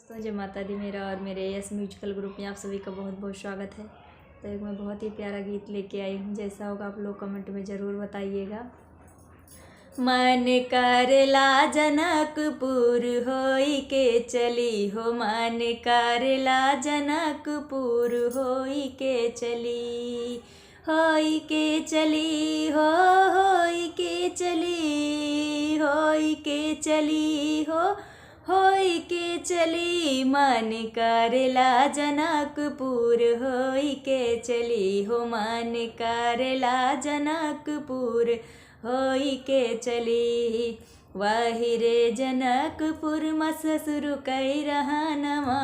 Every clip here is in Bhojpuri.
दोस्तों जय माता दी। मेरा और मेरे यस म्यूजिकल ग्रुप में आप सभी का बहुत बहुत स्वागत है। तो एक मैं बहुत ही प्यारा गीत लेके आई हूँ, जैसा होगा आप लोग कमेंट में ज़रूर बताइएगा। मन करला जनकपुर होई के चली हो, मन करला जनकपुर होई के चली, होई के चली हो, होई के चली, होई के चली हो, होई के चली। मन करला जनकपुर होई के चली हो, मन करला जनकपुर होई के चली। वाहि रे जनकपुर म ससुर कै रहनवा,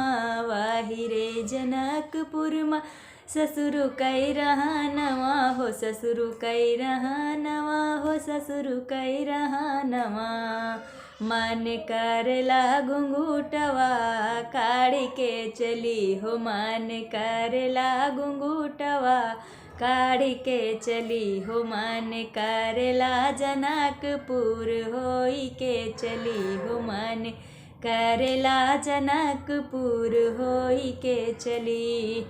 वाहि रे जनकपुर म ससुर कै रहनवा हो, ससुर कै रहनवा हो, ससुर कै रहनवा। मन करला घुंघुटवा काढ़ी के चली हो, मन करला घुंघुटवा काढ़ी के चली हो, मन करला जनकपुर होई के चली हो, मन करला जनकपुर होई के चली।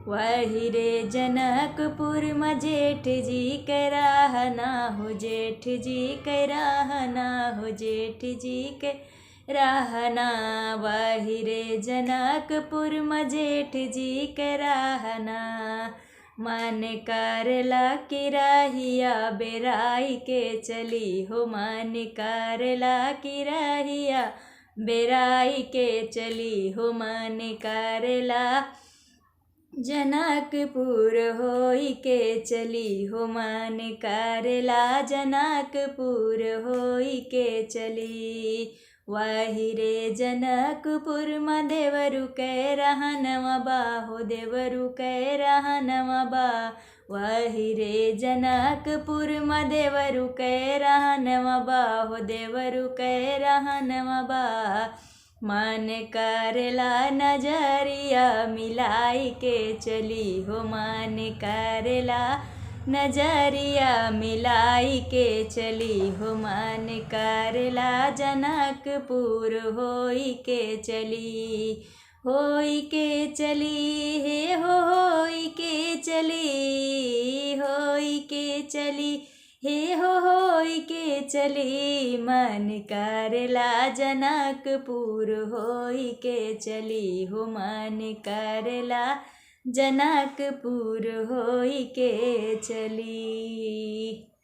वही रे जनकपुर म जेठ जी के रहना हो, जेठ जी के रहना हो, जेठ जी के रहना। वही रे जनकपुर म जेठ जी के रहना। मन करला किराहिया बेराई के चली हो, मन करला किराहिया बेराई के चली हो, मन करला जनकपुर होई के चली हो, मन करला जनकपुर होई के चली। वाहि रे जनकपुर म देवरु कै रहनवा बा हो, देवरु कै रहनवा बा। वाहि रे जनकपुर म देवरु कै रहनवा बा हो, देवरु कै रहनवा बा। मन करला नजरिया मिलाई के चली हो, मन करला नजरिया मिलाई के चली हो, मन करला जनकपुर होई के चली, होई के चली हे हो, होई के चली, होई के चली हे हो, होई के चली। मन करला जनकपुर होई के चली हो, मन करला जनकपुर होई के चली।